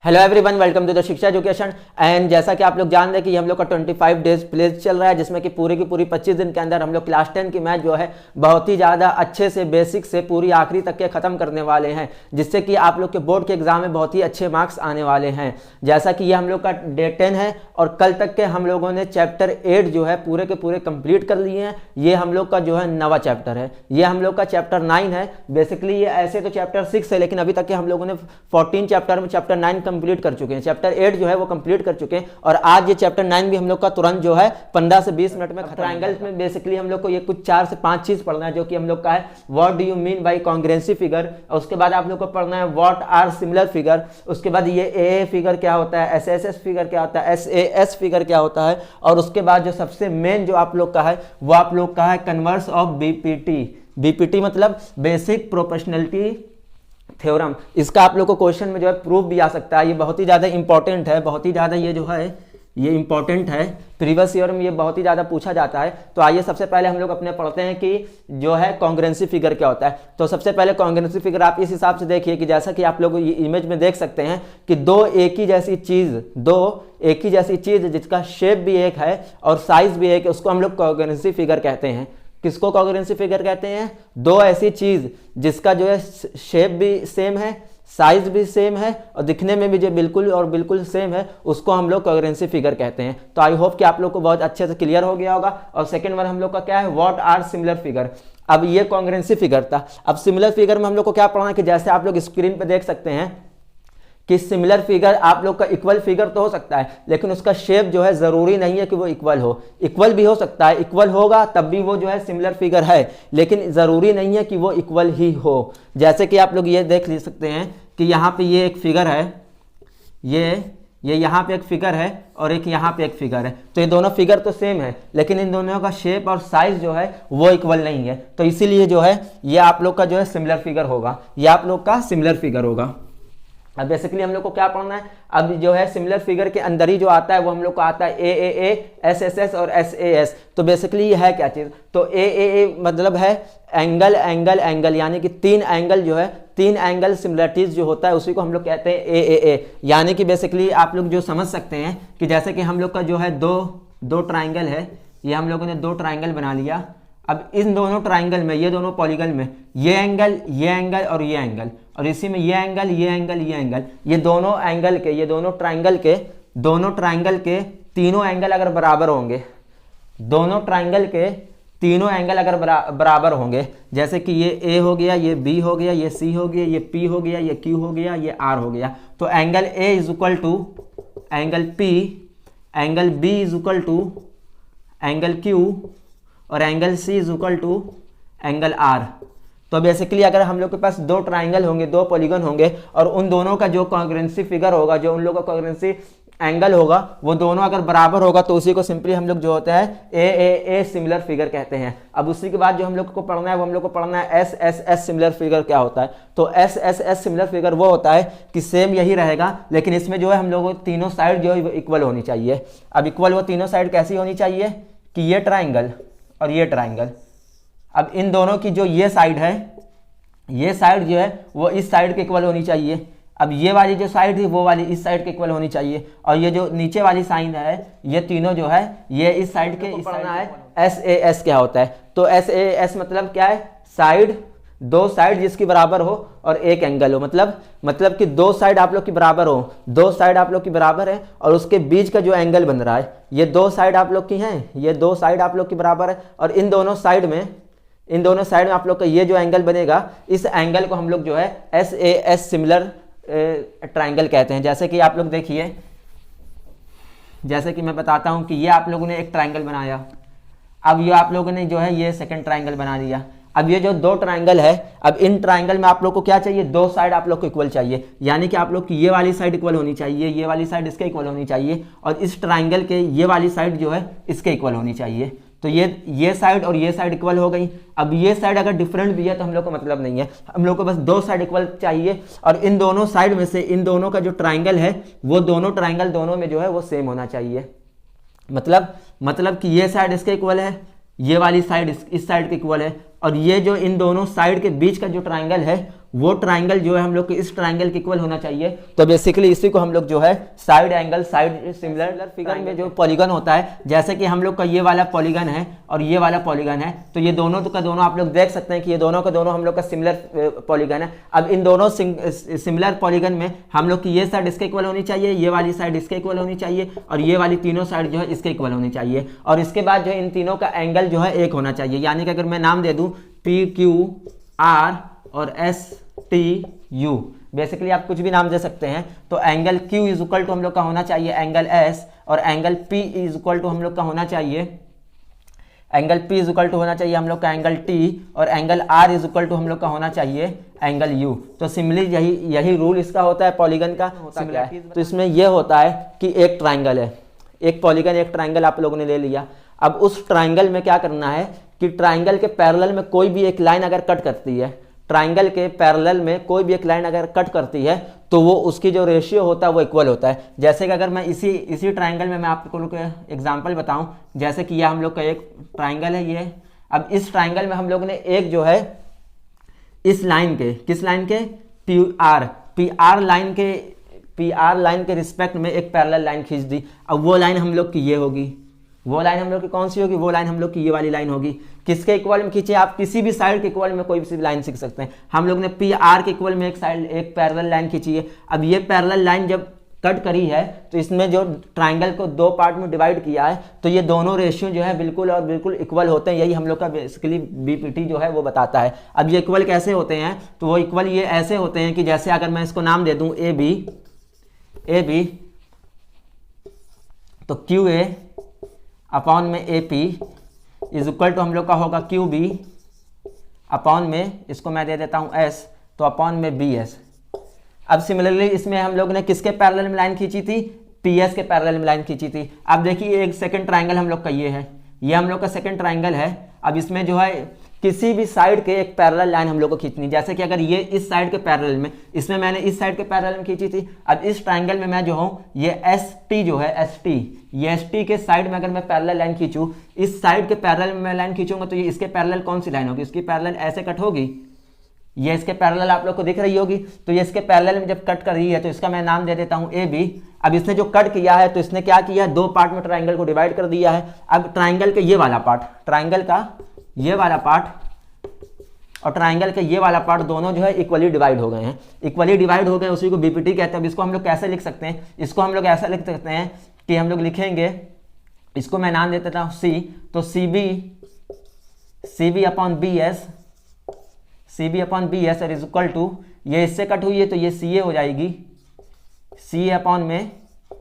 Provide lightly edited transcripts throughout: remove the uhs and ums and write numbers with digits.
Hello everyone, welcome to the Shiksha education. And जैसा कि आप लोग जान रहे हैं कि हम लोग का 25 डेज प्लेज चल रहा है, जिसमें कि पूरी की पूरी 25 दिन के अंदर हम लोग क्लास 10 की मैथ जो है बहुत ही ज़्यादा अच्छे से बेसिक से पूरी आखिरी तक के ख़त्म करने वाले हैं, जिससे कि आप लोग के बोर्ड के एग्जाम में बहुत ही अच्छे मार्क्स आने वाले हैं। जैसा कि ये हम लोग का डे 10 है और कल तक के हम लोगों ने चैप्टर 8 जो है पूरे के पूरे कंप्लीट कर लिए हैं। ये हम लोग का जो है नवा चैप्टर है, ये हम लोग का चैप्टर 9 है। बेसिकली ये ऐसे तो चैप्टर 6 है, लेकिन अभी तक के हम लोगों ने 14 चैप्टर में चैप्टर 9 कंप्लीट कर चुके हैं। चैप्टर 8 जो है वो कंप्लीट कर चुके हैं और आज ये चैप्टर 9 भी हम लोग का तुरंत जो है 15 से 20 मिनट में ट्रायंगल्स में बेसिकली हम लोग को ये कुछ 4 से 5 चीज पढ़ना है, जो कि हम लोग का है what do you mean by congruency figure. उसके बाद आप लोग को पढ़ना है व्हाट आर सिमिलर फिगर। उसके बाद ये ए फिगर क्या होता है, एस फिगर क्या होता है, एस फिगर क्या होता है। और उसके बाद जो सबसे मेन जो आप लोग का है वो आप लोग का है कन्वर्स ऑफ बीपीटी मतलब बेसिक प्रोपोर्शनलिटी थ्योरम। इसका आप लोग को क्वेश्चन में जो है प्रूफ भी आ सकता है। ये बहुत ही ज़्यादा इंपॉर्टेंट है, बहुत ही ज़्यादा ये जो है ये इंपॉर्टेंट है। प्रीवियस ईयर में ये बहुत ही ज़्यादा पूछा जाता है। तो आइए सबसे पहले हम लोग अपने पढ़ते हैं कि जो है कॉन्ग्रुएंसी फिगर क्या होता है। तो सबसे पहले कॉन्ग्रुएंसी फिगर आप इस हिसाब से देखिए कि जैसा कि आप लोग इमेज में देख सकते हैं कि दो एक ही जैसी चीज़ जिसका शेप भी एक है और साइज भी एक है, उसको हम लोग कॉन्ग्रुएंसी फिगर कहते हैं। किसको कॉन्ग्रुएंसी फिगर कहते हैं? दो ऐसी चीज जिसका जो है शेप भी सेम है, साइज भी सेम है और दिखने में भी जो बिल्कुल सेम है, उसको हम लोग कॉन्ग्रुएंसी फिगर कहते हैं। तो आई होप कि आप लोग को बहुत अच्छे से क्लियर हो गया होगा। और सेकंड वन हम लोग का क्या है, व्हाट आर सिमिलर फिगर। अब ये कॉन्ग्रुएंसी फिगर था। अब सिमिलर फिगर में हम लोग को क्या पढ़ना है कि जैसे आप लोग स्क्रीन पे देख सकते हैं कि सिमिलर फिगर आप लोग का इक्वल फिगर तो हो सकता है, लेकिन उसका शेप जो है जरूरी नहीं है कि वो इक्वल हो। इक्वल भी हो सकता है, इक्वल होगा तब भी वो जो है सिमिलर फिगर है, लेकिन जरूरी नहीं है कि वो इक्वल ही हो। जैसे कि आप लोग ये देख ले सकते हैं कि यहाँ पे ये एक फिगर है, ये यहाँ पे एक फिगर है और एक यहाँ पे एक फिगर है। तो ये दोनों फिगर तो सेम है, लेकिन इन दोनों का शेप और साइज जो है वो इक्वल नहीं है। तो इसीलिए जो है ये आप लोग का जो है सिमिलर फिगर होगा, ये आप लोग का सिमिलर फिगर होगा। अब बेसिकली हम लोग को क्या पढ़ना है, अब जो है सिमिलर फिगर के अंदर ही जो आता है वो हम लोग को आता है ए, एस और एस। तो बेसिकली ये है क्या चीज, तो ए मतलब है एंगल, यानी कि तीन एंगल जो है, तीन एंगल सिमिलरिटीज जो होता है उसी को हम लोग कहते हैं ए। यानी कि बेसिकली आप लोग जो समझ सकते हैं कि जैसे कि हम लोग का जो है दो ट्राइंगल है, ये हम लोगों ने दो ट्राइंगल बना लिया। अब इन दोनों ट्राइंगल में, ये दोनों पॉलीगन में ये एंगल और ये एंगल, और इसी में ये एंगल, ये दोनों एंगल के, ये दोनों ट्राइंगल के तीनों एंगल अगर बराबर होंगे, दोनों ट्राइंगल के तीनों एंगल अगर बराबर होंगे, जैसे कि ये ए हो गया, ये बी हो गया, ये सी हो गया, ये पी हो गया, ये क्यू हो गया, ये आर हो गया। तो angle A is equal to angle P, angle B is equal to angle Q और angle C is equal to angle R. तो बेसिकली अगर हम लोग के पास दो ट्राइंगल होंगे, दो पॉलीगन होंगे और उन दोनों का जो कॉन्ग्रुएंसी फिगर होगा, जो उन लोगों का कॉन्ग्रुएंसी एंगल होगा, वो दोनों अगर बराबर होगा तो उसी को सिंपली हम लोग जो होता है ए सिमिलर फिगर कहते हैं। अब उसी के बाद जो हम लोग को पढ़ना है वो हम लोग को पढ़ना है एस सिमिलर फिगर क्या होता है। तो एस सिमिलर फिगर वो होता है कि सेम यही रहेगा, लेकिन इसमें जो है हम लोगों तीनों साइड जो है इक्वल होनी चाहिए। अब इक्वल वो तीनों साइड कैसी होनी चाहिए कि ये ट्राइंगल और ये ट्राइंगल, अब इन दोनों की जो ये साइड है, ये साइड जो है वो इस साइड के इक्वल होनी चाहिए। अब ये वाली जो साइड है वो वाली इस साइड के इक्वल होनी चाहिए, और ये जो नीचे वाली साइन है ये तीनों जो है ये इस साइड के, इस पढ़ना है एस क्या होता है। तो एस मतलब क्या है, साइड, दो साइड जिसकी बराबर हो और एक एंगल हो, मतलब कि दो साइड आप लोग की बराबर हो, दो साइड आप लोग की बराबर है और उसके बीच का जो एंगल बन रहा है, ये दो साइड आप लोग की हैं, ये दो साइड आप लोग की बराबर है। और इन दोनों साइड में आप लोग का ये जो एंगल बनेगा, इस एंगल को हम लोग जो है एस सिमिलर ट्राइंगल कहते हैं। जैसे कि आप लोग देखिए, जैसे कि मैं बताता हूं कि ये आप लोगों ने एक ट्राइंगल बनाया, अब ये आप लोगों ने जो है ये सेकंड ट्राइंगल बना लिया। अब ये जो दो ट्राइंगल है, अब इन ट्राइंगल में आप लोग को क्या चाहिए, दो साइड आप लोग को इक्वल चाहिए, यानी कि आप लोग की ये वाली साइड इक्वल होनी चाहिए, ये वाली साइड इसके इक्वल होनी चाहिए, और इस ट्राइंगल के ये वाली साइड जो है इसके इक्वल होनी चाहिए। तो ये साइड और ये साइड इक्वल हो गई। अब ये साइड अगर डिफरेंट भी है तो हम लोग को मतलब नहीं है, हम लोग को बस दो साइड इक्वल चाहिए, और इन दोनों साइड में से इन दोनों का जो ट्राइंगल है वो दोनों ट्राइंगल दोनों में जो है वो सेम होना चाहिए। मतलब कि ये साइड इसके इक्वल है, ये वाली साइड इस साइड के इक्वल है, और ये जो इन दोनों साइड के बीच का जो ट्राइंगल है वो ट्राइंगल जो है हम लोग को इस ट्राइंगल के इक्वल होना चाहिए। तो बेसिकली इसी को हम लोग जो है side angle side similar figure में जो पॉलीगन होता है, जैसे कि हम लोग का ये वाला पॉलीगन है और ये वाला पॉलीगन है, तो ये दोनों का दोनों आप लोग देख सकते हैं कि ये दोनों का दोनों हम लोग का सिमिलर पॉलीगन है। अब इन दोनों सिमिलर पॉलीगन में हम लोग की ये साइड इसके इक्वल होनी चाहिए, ये वाली साइड इसके इक्वल होनी चाहिए और ये वाली तीनों साइड जो है इसके इक्वल होनी चाहिए। और इसके बाद जो है इन तीनों का एंगल जो है एक होना चाहिए, यानी कि अगर मैं नाम दे दूं PQR और STU, बेसिकली आप कुछ भी नाम दे सकते हैं। तो angle Q is equal to हम लोग का होना चाहिए एंगल S, और angle P is equal to हम लोग का होना चाहिए angle P is equal to होना चाहिए हम लोग का एंगल T, और angle R is equal to हम लोग का होना चाहिए एंगल U। तो सिमिलरली यही रूल इसका होता है पॉलीगन का। होता है तो इसमें यह होता है कि एक ट्राइंगल है, एक पॉलीगन एक ट्राइंगल आप लोगों ने ले लिया। अब उस ट्राइंगल में क्या करना है कि ट्राइंगल के पैरेलल में कोई भी एक लाइन अगर कट करती है, ट्राइंगल के पैरेलल में कोई भी एक लाइन अगर कट करती है तो वो उसकी जो रेशियो होता है वो इक्वल होता है। जैसे कि अगर मैं इसी ट्राइंगल में मैं आपको लोग एग्जांपल बताऊं, जैसे कि यह हम लोग का एक ट्राइंगल है ये। अब इस ट्राइंगल में हम लोग ने एक जो है इस लाइन के, किस लाइन के, PR लाइन के रिस्पेक्ट में एक पैरेलल लाइन खींच दी। अब वो लाइन हम लोग की ये होगी, वो लाइन हम लोग की कौन सी होगी, वो लाइन हम लोग की ये वाली लाइन होगी। किसके इक्वल में खींचे, आप किसी भी साइड के इक्वल में कोई भी लाइन सीख सकते हैं। हम लोग ने PR के इक्वल में एक पैरेलल लाइन खींची है। अब ये पैरेलल लाइन जब कट करी है तो इसमें जो ट्राइंगल को दो पार्ट में डिवाइड किया है तो ये दोनों रेशियो जो है बिल्कुल और बिल्कुल इक्वल होते हैं। यही हम लोग का बेसिकली BPT जो है वो बताता है। अब ये इक्वल कैसे होते हैं, तो वो इक्वल ये ऐसे होते हैं कि जैसे अगर मैं इसको नाम दे दूं AB, तो QA अपॉन में AP इज इक्वल टू हम लोग का होगा QB अपॉन में, इसको मैं दे देता हूं S, तो अपॉन में BS। अब सिमिलरली इसमें हम लोग ने किसके पैरेलल में लाइन खींची थी, PS के पैरेलल में लाइन खींची थी। अब देखिए एक सेकंड ट्राइंगल हम लोग का ये है, ये हम लोग का सेकंड ट्राइंगल है। अब इसमें जो है किसी भी साइड के एक पैरेलल लाइन हम लोग को खींचनी, जैसे कि अगर ये इस साइड के पैरेलल में, इसमें मैंने इस साइड के पैरेलल में खींची थी। अब इस ट्राइंगल में मैं जो हूँ ये ST जो है ये ST के साइड में अगर मैं पैरेलल लाइन खींचूं, इस साइड के पैरेलल में मैं लाइन खींचूंगा तो ये इसके पैरेलल कौन सी लाइन होगी, इसकी पैरेलल ऐसे कट होगी, ये इसके पैरेलल आप लोग को दिख रही होगी। तो ये इसके पैरेलल में जब कट कर रही है तो इसका मैं नाम दे देता हूं AB। अब इसने जो कट किया है तो इसने क्या किया है, दो पार्ट में ट्राइंगल को डिवाइड कर दिया है। अब ट्राइंगल के ये वाला पार्ट, ट्राइंगल का ये वाला पार्ट और ट्राइंगल के ये वाला पार्ट दोनों जो है इक्वली डिवाइड हो गए हैं, इक्वली डिवाइड हो गए, उसी को BPT कहते हैं। अब इसको हम लोग कैसे लिख सकते हैं, इसको हम लोग ऐसा लिख सकते हैं कि हम लोग लिखेंगे, इसको मैं नाम दे देता हूं C, तो CB upon BS is equal to, ये इससे कट हुई है तो ये CA हो जाएगी, CA अपॉन में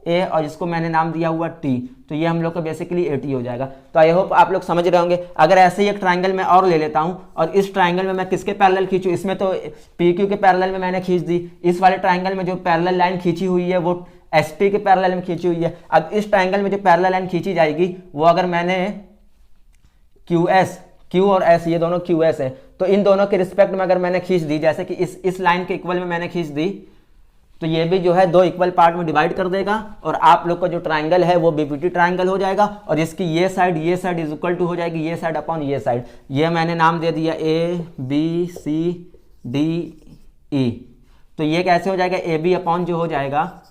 A, और इसको मैंने नाम दिया हुआ T, तो ये हम लोग का बेसिकली AT हो जाएगा। तो आई होप आप लोग समझ रहे होंगे। अगर ऐसे ही एक ट्राइंगल में और ले लेता हूं और इस ट्राइंगल में मैं किसके पैरेलल खींचूं, इसमें तो PQ के पैरेलल में मैंने खींच दी, इस वाले ट्राइंगल में जो पैरेलल लाइन खींची हुई है वो ST के पैरेलल में खींची हुई है। अब इस ट्राइंगल में जो पैरेलल लाइन खींची जाएगी वो अगर मैंने Q और S, ये दोनों QS है, तो इन दोनों के रिस्पेक्ट में अगर मैंने खींच दी, जैसे कि इस लाइन के इक्वल में मैंने खींच दी, तो ये भी जो है दो इक्वल पार्ट में डिवाइड कर देगा और आप लोग का जो ट्राइंगल है वो BPT ट्राइंगल हो जाएगा। और इसकी ये साइड इज इक्वल टू हो जाएगी ये साइड अपॉन ये साइड। ये मैंने नाम दे दिया ABCDE। तो ये कैसे हो जाएगा, AB अपॉन जो हो जाएगा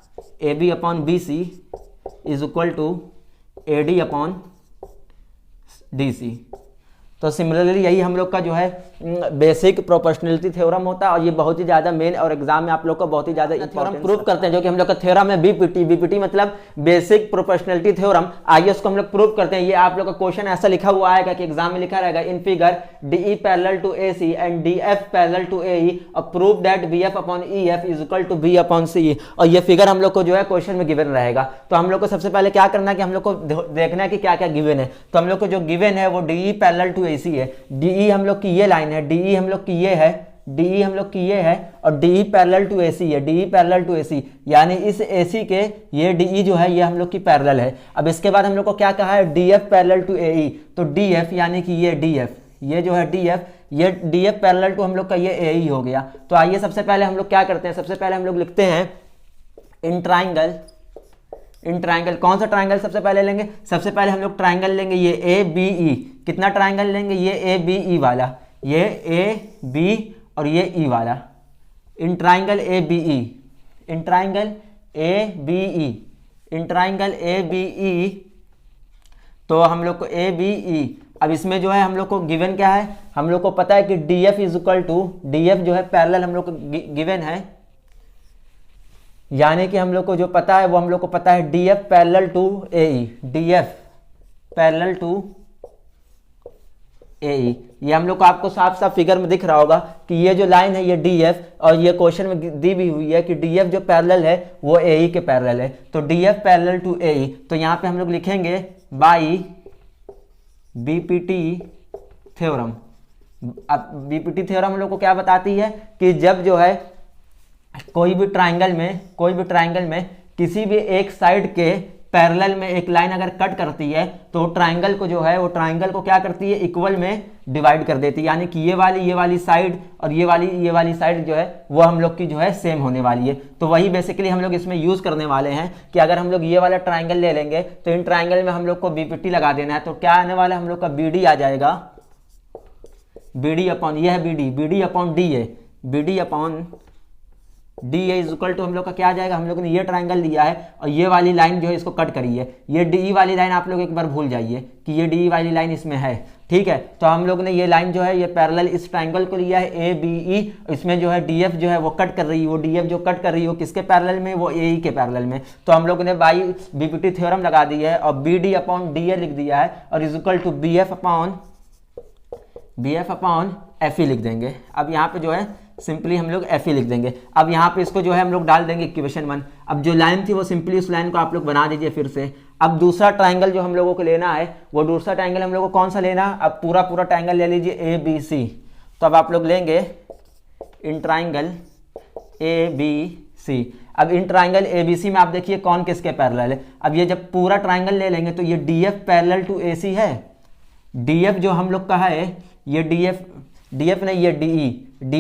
AB upon BC is equal to AD upon DC। तो सिमिलरली यही हम लोग का जो है बेसिक प्रोपोर्शनलिटी थ्योरम होता है, और ये बहुत ही ज़्यादा मेन और एग्जाम में आप लोग को बहुत ही ज़्यादा थ्योरम प्रूव करते हैं, जो कि हम लोग का थ्योरम है BPT मतलब बेसिक प्रोपोर्शनलिटी थ्योरम। आइए उसको हम लोग प्रूव करते हैं। ये आप लोग का क्वेश्चन ऐसा लिखा हुआ आएगा कि एग्जाम में लिखा रहेगा, in figure DE parallel to AC and DF parallel to AE और prove that BF upon EF is equal to B upon CE। और ये फिगर हम लोग को जो है क्वेश्चन में गिवन रहेगा। तो हम लोग को सबसे पहले क्या करना है कि हम लोग को देखना है कि क्या क्या गिवन है। तो हम लोग को जो गिवन है वो DE पैरेलल टू AC है, DE हम लोग की ये लाइन है, DE हम लोग की ये है, DE हम लोग की ये है, और DE पैरेलल टू AC है, DE पैरेलल टू AC, यानी इस AC के ये DE जो है ये हम लोग की पैरेलल है। अब इसके बाद हम लोग को क्या कहा है, DF पैरेलल टू AE, तो DF यानी कि ये DF, ये जो है DF, ये DF पैरेलल टू हम लोग का ये AE हो गया। तो आइए सबसे पहले हम लोग क्या करते हैं, सबसे पहले हम लोग लिखते हैं इन ट्राइंगल कौन सा ट्राइंगल सबसे पहले लेंगे, सबसे पहले हम लोग ट्राइंगल लेंगे ये ABE। कितना ट्राइंगल लेंगे, ये ABE वाला, ये AB और ये E वाला, in triangle A B E, in triangle A B E, in triangle A B E, तो हम लोग को ए बी ई, अब इसमें जो है हम लोग को गिवन क्या है, हम लोग को पता है कि D F is equal to, D F जो है पैरेलल हम लोग को गिवन है, यानी कि हम लोग को जो पता है वो हम लोग को पता है D F parallel to A E, D F parallel to A E. ये हम लोग को आपको साफ साफ फिगर में दिख रहा होगा कि ये जो लाइन है ये डी एफ, और ये क्वेश्चन में दी भी हुई है कि डी एफ जो पैरेलल है वो ए ई के पैरेलल है, तो D F parallel to A ई, तो यहाँ पे हम लोग लिखेंगे बाई बीपीटी थ्योरम। अब बीपीटी थ्योरम हम लोग को क्या बताती है कि जब जो है कोई भी ट्राइंगल में किसी भी एक साइड के पैरेलल में एक लाइन अगर कट करती है तो ट्राइंगल को जो है वो ट्राइंगल को क्या करती है, इक्वल में डिवाइड कर देती है, यानी कि ये वाली साइड और ये वाली साइड जो है वो हम लोग की जो है सेम होने वाली है। तो वही बेसिकली हम लोग इसमें यूज करने वाले हैं कि अगर हम लोग ये वाला ट्राइंगल ले लेंगे तो इन ट्राइंगल में हम लोग को बीपीटी लगा देना है, तो क्या आने वाला है हम लोग का बीडी आ जाएगा, बीडी अपॉन, ये है BD upon D A, BD upon D A is equal to हम लोग का क्या आ जाएगा, हम लोग ने ये ट्राइंगल लिया है और ये वाली लाइन जो है इसको कट करी है, ये डी वाली लाइन आप लोग एक बार भूल जाइए कि ये डी वाली लाइन इसमें है, ठीक है। तो हम लोग ने ये लाइन जो है ये पैरेलल इस ट्राइंगल को लिया है ए बी ई, इसमें जो है डी एफ जो है वो कट कर रही है, वो डी एफ जो कट कर रही है वो किसके पैरेलल में, वो ए ई के पैरेलल में, तो हम लोग ने बाई बीपीटी थ्योरम लगा दी है और B D upon D A लिख दिया है और is equal to B F upon F E लिख देंगे। अब यहाँ पे जो है सिंपली हम लोग एफ ई लिख देंगे। अब यहाँ पे इसको जो है हम लोग डाल देंगे इक्वेशन 1। अब जो लाइन थी वो सिंपली उस लाइन को आप लोग बना दीजिए फिर से। अब दूसरा ट्राइंगल जो हम लोगों को लेना है वो दूसरा ट्राइंगल हम लोगों को कौन सा लेना, अब पूरा ट्राइंगल ले लीजिए ए बी सी। तो अब आप लोग लेंगे इन ट्राइंगल ए बी सी। अब इन ट्राइंगल ए बी सी में आप देखिए कौन किसके पैरेलल है। अब ये जब पूरा ट्राइंगल ले लेंगे तो ये D F parallel to A सी है, डी एफ जो हम लोग का है ये डी एफ नहीं, ये डी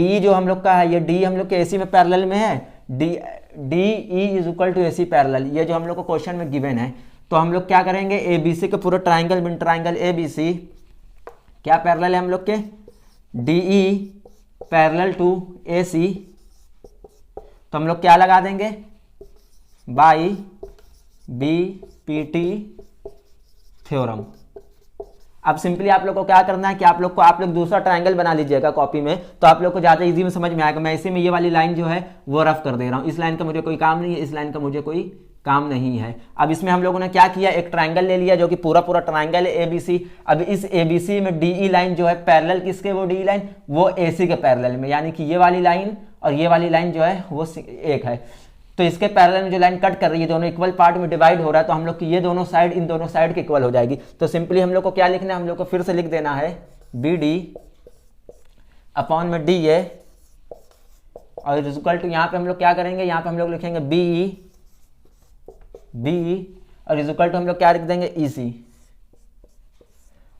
ई जो हम लोग का है ये डी हम लोग के एसी में पैरेलल में है, D E is equal to AC parallel, ये जो हम लोग को क्वेश्चन में गिवन है। तो हम लोग क्या करेंगे, ए बी सी के पूरे ट्राइंगल में ट्राइंगल ए बी सी क्या पैरेलल है हम लोग के, D E parallel to A C. तो हम लोग क्या लगा देंगे, by B P T theorem. अब सिंपली आप लोग को क्या करना है कि आप लोग दूसरा ट्राइंगल बना लीजिएगा कॉपी में, तो आप लोग को ज़्यादा इजी में समझ में आएगा। मैं इसी में ये वाली लाइन जो है वो रफ कर दे रहा हूँ, इस लाइन का मुझे कोई काम नहीं है, इस लाइन का मुझे कोई काम नहीं है। अब इसमें हम लोगों ने क्या किया, एक ट्राइंगल ले लिया जो कि पूरा ट्राइंगल है ए बी सी। अब इस ए बी सी में डी ई लाइन जो है पैरेलल किसके, वो डी ई लाइन वो ए सी के पैरेलल में, यानी कि ये वाली लाइन और ये वाली लाइन जो है वो एक है। तो इसके पैरेलल में जो लाइन कट कर रही है दोनों इक्वल पार्ट में डिवाइड हो रहा है, तो हम लोग की ये दोनों साइड इन दोनों साइड के इक्वल हो जाएगी। तो सिंपली हम लोग को क्या लिखना है, हम लोग को फिर से लिख देना है बी डी अपॉन में डी ए और इक्वल टू यहाँ पे हम लोग क्या करेंगे, यहाँ पे हम लोग लिखेंगे बी ई और इक्वल टू हम लोग क्या लिख देंगे ई सी।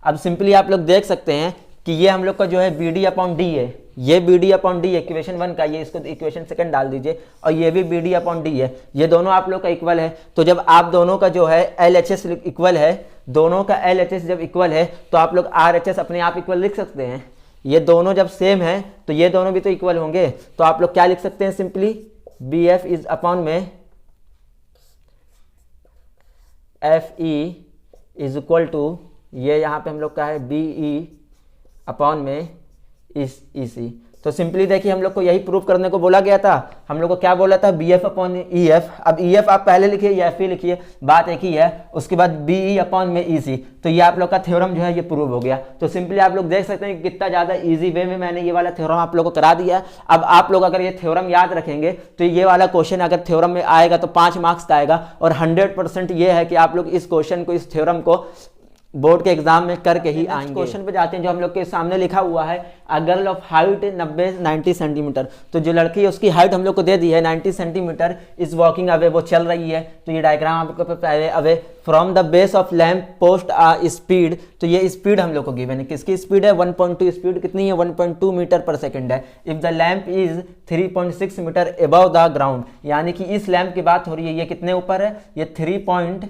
अब सिंपली आप लोग देख सकते हैं कि ये हम लोग का जो है बी डी अपॉन डी है, ये B D upon D equation 1 का, ये इसको इक्वेशन 2 डाल दीजिए और ये भी बी डी अपॉन डी है, ये दोनों आप लोग का इक्वल है। तो जब आप दोनों का जो है एल एच एस इक्वल है, दोनों का एल एच एस जब इक्वल है तो आप लोग आर एच एस अपने आप इक्वल लिख सकते हैं। ये दोनों जब सेम है तो ये दोनों भी तो इक्वल होंगे, तो आप लोग क्या लिख सकते हैं, simply B F is upon में F E is equal to, ये यहाँ पे हम लोग का है बी ई अपॉन में इस ई सी। तो सिंपली देखिए हम लोग को यही प्रूफ करने को बोला गया था, हम लोग को क्या बोला था, B F upon E F. अब ई एफ आप पहले लिखिए या एफ ई लिखिए, बात एक ही है। उसके बाद बी ई अपॉन में ई सी, तो ये आप लोग का थ्योरम जो है ये प्रूव हो गया। तो सिंपली आप लोग देख सकते हैं कि कितना ज़्यादा ईजी वे में मैंने ये वाला थ्योरम आप लोग को करा दिया। अब आप लोग अगर ये थ्योरम याद रखेंगे तो ये वाला क्वेश्चन अगर थ्योरम में आएगा तो 5 मार्क्स का आएगा, और 100% ये है कि आप लोग इस क्वेश्चन को, इस थ्योरम को बोर्ड के एग्जाम में करके ही आएंगे। क्वेश्चन पे जाते हैं जो हम लोग के सामने लिखा हुआ है, a girl of height 90 centimetre. तो जो लड़की है उसकी हाइट हम लोग को दे दी है 90 सेंटीमीटर, इज वॉकिंग अवे, वो चल रही है। तो ये डायग्राम आपको पहले, away from the base of lamp post a speed, तो ये स्पीड हम लोग को गिवन है, किसकी स्पीड है 1.2, स्पीड कितनी है 1.2 मीटर पर सेकेंड है। If the lamp is 3.6 metre above the ground, यानी कि इस लैम्प की बात हो रही है, ये कितने ऊपर है, ये 3.6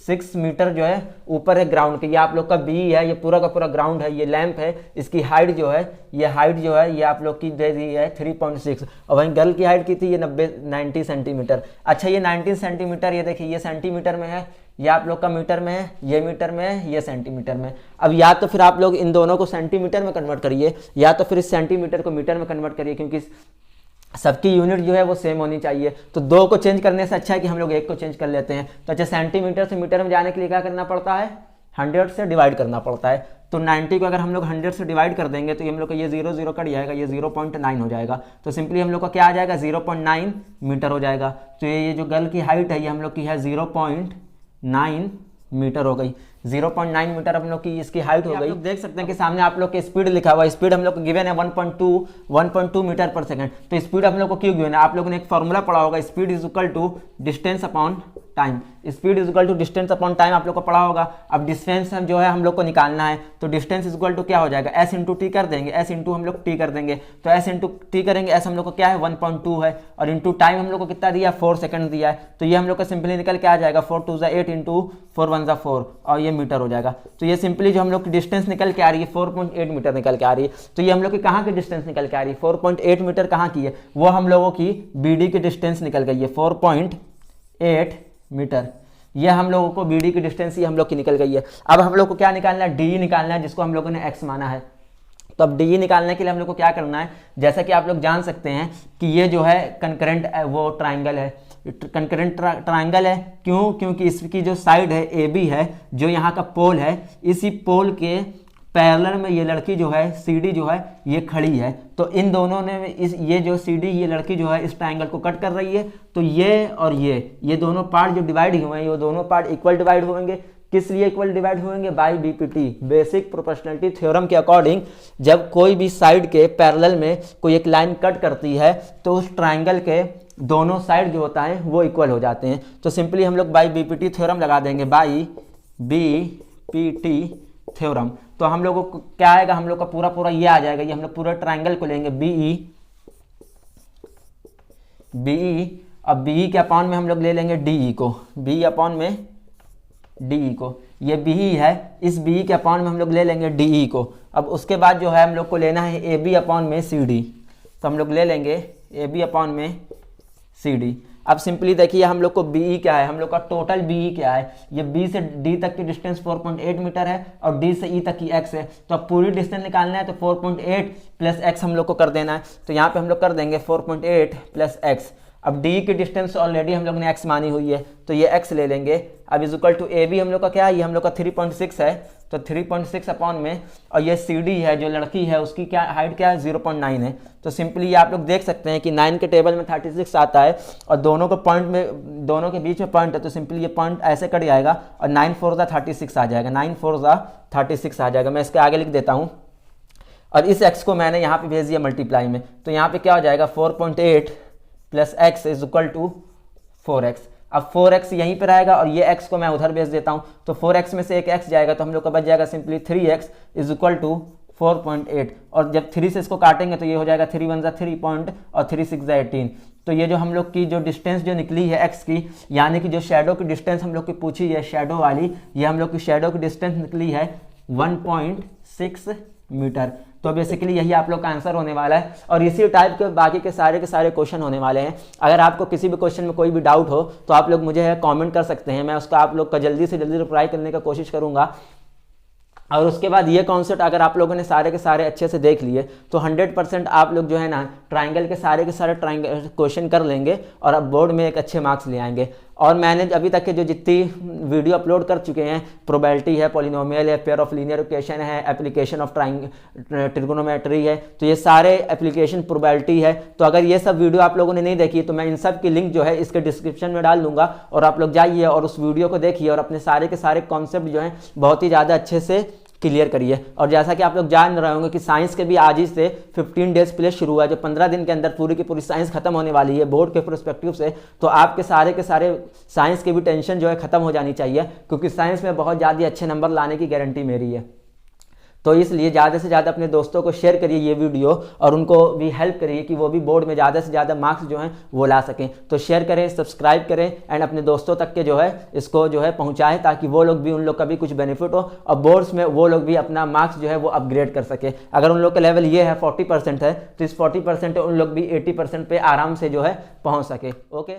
6 मीटर जो है ऊपर है ग्राउंड के। ये आप लोग का बी है, ये पूरा का पूरा ग्राउंड है, ये लैंप है, इसकी हाइट जो है ये आप लोग की दे दी है 3.6 और वहीं गर्ल की हाइट की थी ये 90 सेंटीमीटर। अच्छा ये 19 सेंटीमीटर, ये देखिए ये सेंटीमीटर में है, ये आप लोग का मीटर में है, ये मीटर में है, ये सेंटीमीटर में। अब या तो फिर आप लोग इन दोनों को सेंटीमीटर में कन्वर्ट करिए या तो फिर इस सेंटीमीटर को मीटर में कन्वर्ट करिए, क्योंकि सबकी यूनिट जो है वो सेम होनी चाहिए। तो दो को चेंज करने से अच्छा है कि हम लोग एक को चेंज कर लेते हैं। तो अच्छा सेंटीमीटर से मीटर में जाने के लिए क्या करना पड़ता है, 100 से डिवाइड करना पड़ता है। तो 90 को अगर हम लोग 100 से डिवाइड कर देंगे तो ये हम लोग का ये 0 0 कट जाएगा, ये 0.9 हो जाएगा। तो सिंपली हम लोग का क्या आ जाएगा 0.9 मीटर हो जाएगा। तो ये जो गर्ल की हाइट है ये हम लोग की है 0.9 मीटर हो गई। 0.9 मीटर हम लोग की इसकी हाइट हो गई। आप लोग देख सकते हैं कि सामने आप लोग की स्पीड लिखा हुआ है, स्पीड हम लोग को गिवन है 1.2 मीटर पर सेकंड। तो स्पीड हम लोग को क्यों गिवन है, आप लोगों ने एक फॉर्मूला पढ़ा होगा, speed is equal to distance upon time. Speed is equal to distance upon time आप लोग को पढ़ा होगा। अब डिस्टेंस हम जो है हम लोग को निकालना है, तो डिस्टेंस इज इक्वल टू क्या हो जाएगा, एस इंटू टी कर देंगे, एस इंटू हम लोग टी कर देंगे। तो एस इंटू टी करेंगे, एस हम लोग को क्या है 1.2 है और इंटू टाइम हम लोग को कितना दिया 4 सेकंड दिया है। तो ये हम लोग का सिंपली निकल के आ जाएगा 4 2 8 इंटू 4 1 4 और ये मीटर हो जाएगा। तो ये सिंपली जो हम लोग की डिस्टेंस निकल के आ रही है 4.8 मीटर निकल के आ रही है। तो ये हम लोग की कहाँ की डिस्टेंस निकल के आ रही है, 4.8 मीटर कहाँ की है, वो हम लोगों की बीडी की डिस्टेंस निकल गई है 4.8 मीटर। ये हम लोगों को बीडी की डिस्टेंस ही हम लोग की निकल गई है। अब हम लोग को क्या निकालना है, डी निकालना है, जिसको हम लोगों ने एक्स माना है। तो अब डी निकालने के लिए हम लोग को क्या करना है, जैसा कि आप लोग जान सकते हैं कि ये जो है कंकरेंट वो ट्राइंगल है, कंकरेंट ट्राइंगल है। क्यों, क्योंकि इसकी जो साइड है ए बी है, जो यहाँ का पोल है, इसी पोल के पैरेलल में ये लड़की जो है सीडी जो है ये खड़ी है। तो इन दोनों ने ये जो सीडी ये लड़की जो है इस ट्राइंगल को कट कर रही है। तो ये और ये दोनों पार्ट जो डिवाइड हुए हैं, ये दोनों पार्ट इक्वल डिवाइड होंगे। किस लिए इक्वल डिवाइड होंगे, by BPT, basic proportionality theorem के अकॉर्डिंग। जब कोई भी साइड के पैरेलल में कोई एक लाइन कट करती है तो उस ट्राइंगल के दोनों साइड जो होता है वो इक्वल हो जाते हैं। तो सिंपली हम लोग बाय बीपीटी थ्योरम लगा देंगे, बाय बीपीटी थ्योरम। तो हम लोगों को क्या आएगा, हम लोग का पूरा पूरा ये आ जाएगा, ये हम लोग पूरा ट्राइंगल को लेंगे बीई, अब बीई के अपॉन में हम लोग ले लेंगे डीई को, बीई अपॉन में डीई को, ये बीई है, इस बीई के अपॉन में हम लोग ले लेंगे डीई को। अब उसके बाद जो है हम लोग को लेना है ए बी अपॉन में सी डी। तो हम लोग ले लेंगे ए बी अपॉन में सी डी। अब सिंपली देखिए हम लोग को बीई क्या है, हम लोग का टोटल बीई क्या है, ये बी से डी तक की डिस्टेंस 4.8 मीटर है और डी से ई तक की एक्स है। तो अब पूरी डिस्टेंस निकालना है तो 4.8 प्लस एक्स हम लोग को कर देना है। तो यहाँ पे हम लोग कर देंगे 4.8 प्लस एक्स। अब डी की डिस्टेंस ऑलरेडी हम लोग ने एक्स मानी हुई है तो ये एक्स ले लेंगे। अब is equal to A B हम लोग का क्या है, ये हम लोग का 3.6 है, तो 3.6 अपॉन में, और ये सी डी है जो लड़की है उसकी क्या हाइट क्या है 0.9 है। तो सिंपली ये आप लोग देख सकते हैं कि 9 के टेबल में 36 आता है और दोनों को पॉइंट में, दोनों के बीच में पॉइंट है, तो सिंपली ये पॉइंट ऐसे कट जाएगा और 9 4 36 आ जाएगा, 9 4 36 आ जाएगा। मैं इसके आगे लिख देता हूँ और इस एक्स को मैंने यहाँ पे भेज दिया मल्टीप्लाई में। तो यहाँ पे क्या हो जाएगा 4.8 plus x is equal to 4x। अब 4x यहीं पे रहेगा और ये x को मैं उधर भेज देता हूँ, तो 4x में से एक x जाएगा तो हम लोग का बच जाएगा simply 3x is equal to 4.8। और जब 3 से इसको काटेंगे तो ये हो जाएगा 3 1 3 पॉइंट और 3 6 18। तो ये जो हम लोग की जो डिस्टेंस जो निकली है x की, यानी कि जो शेडो की डिस्टेंस हम लोग की पूछी है शेडो वाली, ये हम लोग की शेडो की डिस्टेंस निकली है 1.6 मीटर। तो बेसिकली यही आप लोग का आंसर होने वाला है और इसी टाइप के बाकी के सारे क्वेश्चन होने वाले हैं। अगर आपको किसी भी क्वेश्चन में कोई भी डाउट हो तो आप लोग मुझे कमेंट कर सकते हैं, मैं उसका आप लोग का जल्दी से जल्दी रिप्लाई करने का कोशिश करूंगा। और उसके बाद ये कॉन्सेप्ट अगर आप लोगों ने सारे के सारे अच्छे से देख लिए तो 100% आप लोग जो है ना ट्राइंगल के सारे ट्राइंगल क्वेश्चन कर लेंगे और अब बोर्ड में एक अच्छे मार्क्स ले आएंगे। और मैंने अभी तक के जो जितनी वीडियो अपलोड कर चुके हैं, प्रोबेबिलिटी है, पॉलिनोमियल है, पेयर ऑफ लीनियर इक्वेशन है, एप्लीकेशन ऑफ ट्रिगोनोमेट्री है, तो ये सारे एप्लीकेशन प्रोबेबिलिटी है। तो अगर ये सब वीडियो आप लोगों ने नहीं देखी तो मैं इन सब की लिंक जो है इसके डिस्क्रिप्शन में डाल दूंगा और आप लोग जाइए और उस वीडियो को देखिए और अपने सारे के सारे कॉन्सेप्ट जो हैं बहुत ही ज़्यादा अच्छे से क्लियर करिए। और जैसा कि आप लोग जान रहे होंगे कि साइंस के भी आज ही से 15 डेज प्ले शुरू हुआ है, जो 15 दिन के अंदर पूरी की पूरी साइंस खत्म होने वाली है बोर्ड के प्रोस्पेक्टिव से। तो आपके सारे के सारे साइंस की भी टेंशन जो है खत्म हो जानी चाहिए, क्योंकि साइंस में बहुत ज़्यादा अच्छे नंबर लाने की गारंटी मेरी है। तो इसलिए ज़्यादा से ज़्यादा अपने दोस्तों को शेयर करिए ये वीडियो और उनको भी हेल्प करिए कि वो भी बोर्ड में ज़्यादा से ज़्यादा मार्क्स जो हैं वो ला सकें। तो शेयर करें, सब्सक्राइब करें एंड अपने दोस्तों तक के जो है इसको जो है पहुँचाएँ, ताकि वो लोग भी, उन लोग का भी कुछ बेनिफिट हो और बोर्ड्स में वो लोग भी अपना मार्क्स जो है वो अपग्रेड कर सके। अगर उन लोग का लेवल ये है 40% है तो इस 40% उन लोग भी 80% पे आराम से जो है पहुँच सके। ओके।